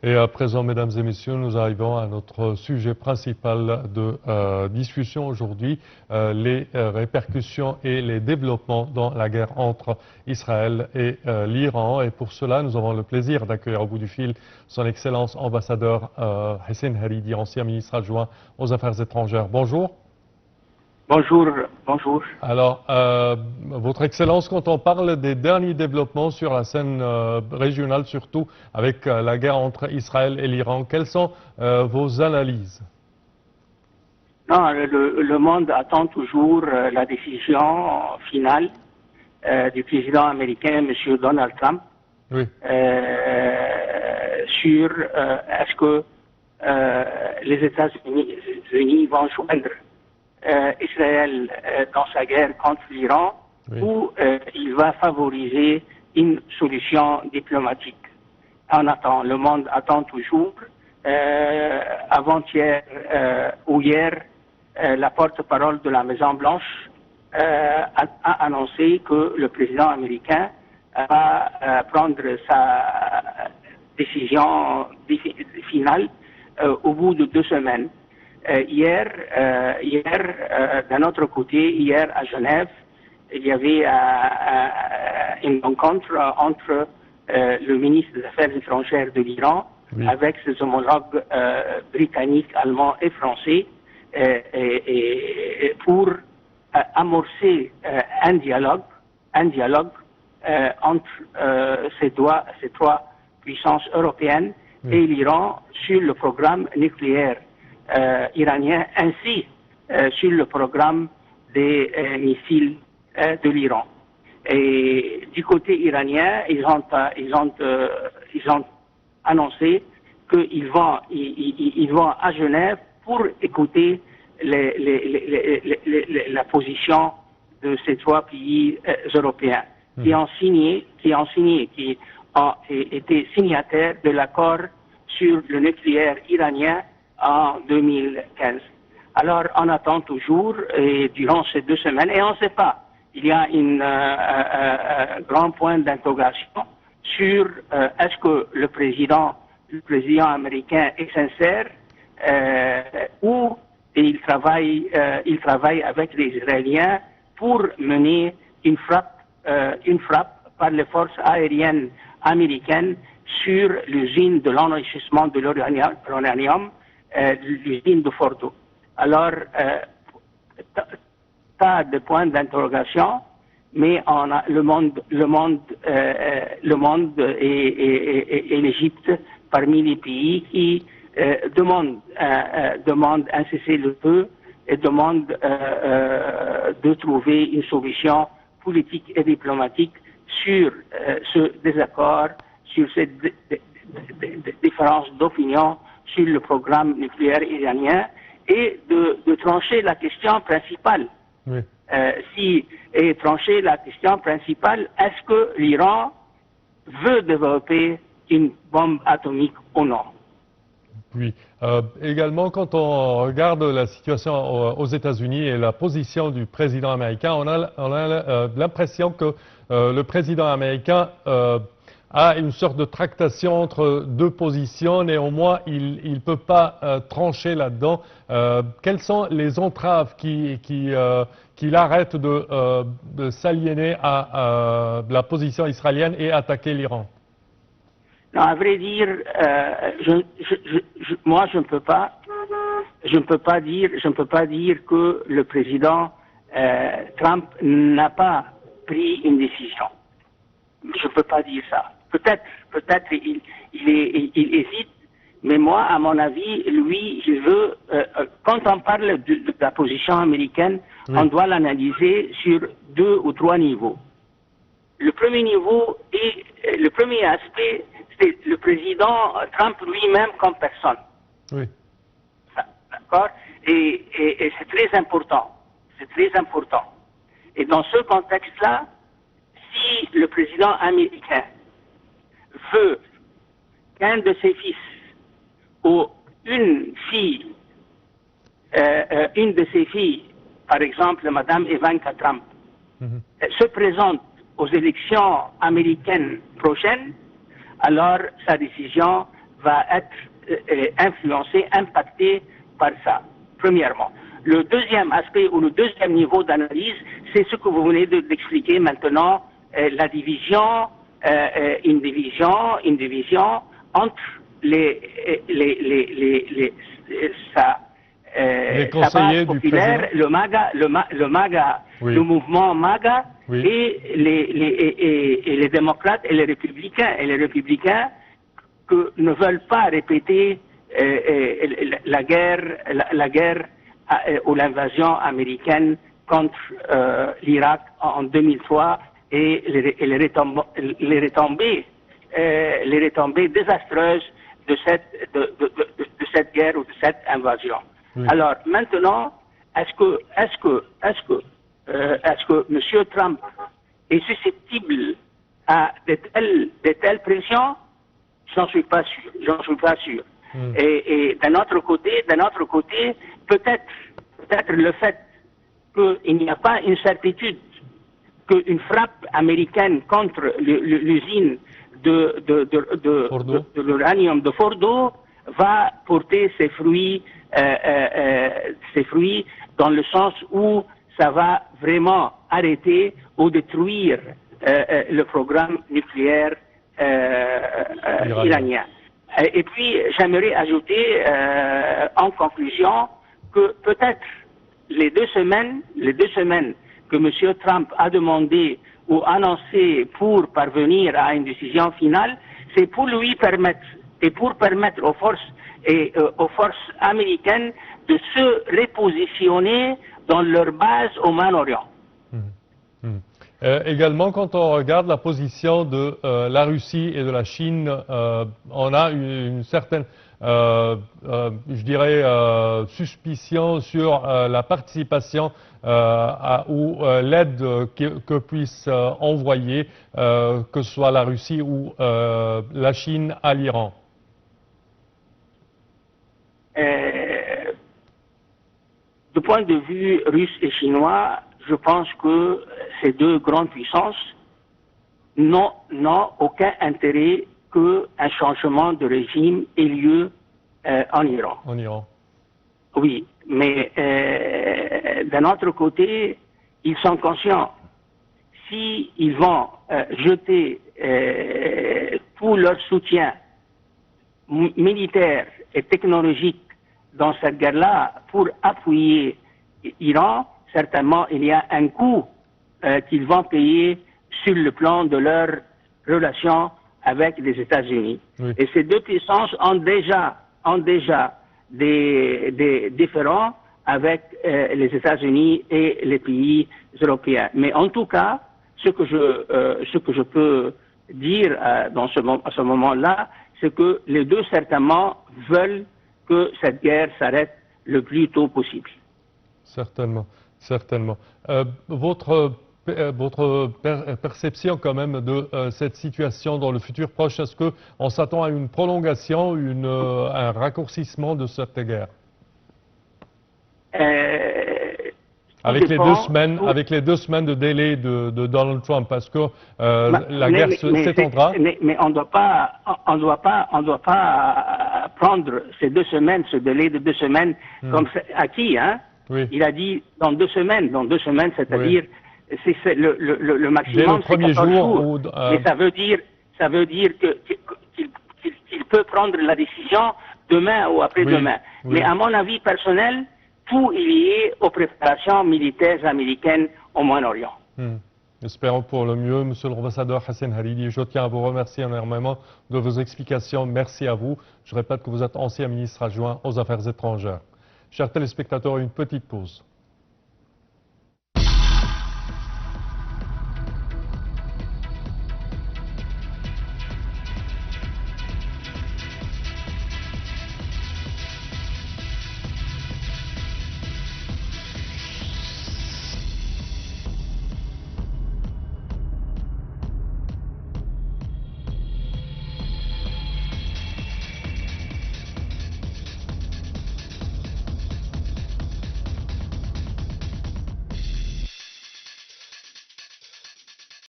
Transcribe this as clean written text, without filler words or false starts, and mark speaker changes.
Speaker 1: Et à présent, mesdames et messieurs, nous arrivons à notre sujet principal de discussion aujourd'hui, les répercussions et les développements dans la guerre entre Israël et l'Iran. Et pour cela, nous avons le plaisir d'accueillir au bout du fil son Excellence ambassadeur Hessène Haridi, ancien ministre adjoint aux Affaires étrangères. Bonjour.
Speaker 2: Bonjour, bonjour.
Speaker 1: Alors, Votre Excellence, quand on parle des derniers développements sur la scène régionale, surtout avec la guerre entre Israël et l'Iran, quelles sont vos analyses?
Speaker 2: Non, le monde attend toujours la décision finale du président américain, M. Donald Trump,
Speaker 1: Oui.
Speaker 2: sur est-ce que les États-Unis vont joindre Israël dans sa guerre contre l'Iran,
Speaker 1: Oui.
Speaker 2: ou il va favoriser une solution diplomatique. Le monde attend toujours. Avant-hier ou hier, la porte-parole de la Maison-Blanche a annoncé que le président américain va prendre sa décision finale au bout de 2 semaines. Hier, d'un autre côté, hier à Genève, il y avait une rencontre entre le ministre des Affaires étrangères de l'Iran,
Speaker 1: oui,
Speaker 2: avec ses homologues britanniques, allemands et français, et pour amorcer un dialogue entre ces trois puissances européennes, oui, et l'Iran sur le programme nucléaire iranien, ainsi sur le programme des missiles de l'Iran. Et du côté iranien, ils ont annoncé qu'ils vont à Genève pour écouter la position de ces 3 pays européens qui ont été signataires de l'accord sur le nucléaire iranien en 2015. Alors, on attend toujours, et durant ces 2 semaines, et on ne sait pas, il y a un grand point d'interrogation sur est-ce que le président américain est sincère, ou il travaille avec les Israéliens pour mener une frappe par les forces aériennes américaines sur l'usine de l'enrichissement de l'uranium, l'usine de Fordo. Alors, tas de points d'interrogation, mais le monde et l'Égypte parmi les pays qui demandent un cessez-le-feu et demandent de trouver une solution politique et diplomatique sur ce désaccord, sur cette différence d'opinion sur le programme nucléaire iranien, et de trancher la question principale.
Speaker 1: oui.
Speaker 2: Trancher la question principale, est-ce que l'Iran veut développer une bombe atomique ou non?
Speaker 1: Oui. Également, quand on regarde la situation aux États-Unis et la position du président américain, on a l'impression que le président américain a une sorte de tractation entre 2 positions. Néanmoins, il ne peut pas trancher là-dedans. Quelles sont les entraves qui l'arrêtent de s'aliéner à la position israélienne et attaquer l'Iran?
Speaker 2: Non, à vrai dire, moi je ne peux pas dire que le président Trump n'a pas pris une décision. Je ne peux pas dire ça. Peut-être il hésite, mais moi, à mon avis, lui, je veux, quand on parle de la position américaine, oui, on doit l'analyser sur 2 ou 3 niveaux. Le premier niveau et le premier aspect, c'est le président Trump lui-même comme personne.
Speaker 1: Oui.
Speaker 2: D'accord? Et c'est très important. C'est très important. Et dans ce contexte-là, si le président américain veut qu'un de ses fils ou une de ses filles, par exemple Madame Ivanka Trump, se présente aux élections américaines prochaines, alors sa décision va être influencé, impacté par ça, premièrement. Le deuxième aspect ou le deuxième niveau d'analyse, c'est ce que vous venez d'expliquer maintenant, la division, une division entre les
Speaker 1: conseillers
Speaker 2: base populaire,
Speaker 1: du
Speaker 2: le MAGA,
Speaker 1: oui.
Speaker 2: le mouvement MAGA,
Speaker 1: oui.
Speaker 2: et les démocrates et les républicains que ne veulent pas répéter la guerre ou l'invasion américaine contre l'Irak en 2003 et les retombées désastreuses de cette guerre ou de cette invasion. Oui. Alors maintenant, est-ce que M. Trump est susceptible à de telles pressions? J'en suis pas sûr. Et d'un autre côté, peut-être le fait qu'il n'y a pas une certitude qu'une frappe américaine contre l'usine de l'uranium de Fordo va porter ses fruits dans le sens où ça va vraiment arrêter ou détruire le programme nucléaire iranien. Et puis, j'aimerais ajouter en conclusion que peut-être les deux semaines que M. Trump a demandé ou annoncé pour parvenir à une décision finale, c'est pour lui permettre et pour permettre aux forces américaines de se repositionner dans leur base au Moyen-Orient.
Speaker 1: Également, quand on regarde la position de la Russie et de la Chine, on a une certaine, je dirais, suspicion sur la participation ou l'aide que puisse envoyer, que ce soit la Russie ou la Chine à l'Iran.
Speaker 2: Du point de vue russe et chinois, je pense que ces deux grandes puissances n'ont aucun intérêt qu'un changement de régime ait lieu en Iran.
Speaker 1: En Iran.
Speaker 2: Oui, mais d'un autre côté, ils sont conscients. S'ils vont jeter tout leur soutien militaire et technologique dans cette guerre-là pour appuyer l'Iran, certainement il y a un coût qu'ils vont payer sur le plan de leurs relations avec les États-Unis. Oui. Et ces deux puissances ont déjà des différends avec les États-Unis et les pays européens. Mais en tout cas, ce que je peux dire à ce moment-là, c'est que les deux certainement veulent que cette guerre s'arrête le plus tôt possible.
Speaker 1: Certainement, certainement. Votre perception quand même de cette situation dans le futur proche, est-ce qu'on s'attend à une prolongation, un raccourcissement de cette guerre? Avec les deux semaines de délai de Donald Trump, est-ce que la guerre s'étendra?
Speaker 2: Mais on ne doit pas prendre ces 2 semaines, ce délai de 2 semaines comme acquis, hein? Oui. Il a dit dans 2 semaines, c'est-à-dire oui. C'est le maximum,
Speaker 1: c'est 14 jours.
Speaker 2: Mais ça veut dire qu'il peut prendre la décision demain ou après-demain. Oui. Mais à mon avis personnel, tout est lié aux préparations militaires américaines au Moyen-Orient.
Speaker 1: Espérons pour le mieux. Monsieur l'ambassadeur Hassan Hariri, je tiens à vous remercier énormément de vos explications. Merci à vous. Je répète que vous êtes ancien ministre adjoint aux Affaires étrangères. Chers téléspectateurs, une petite pause.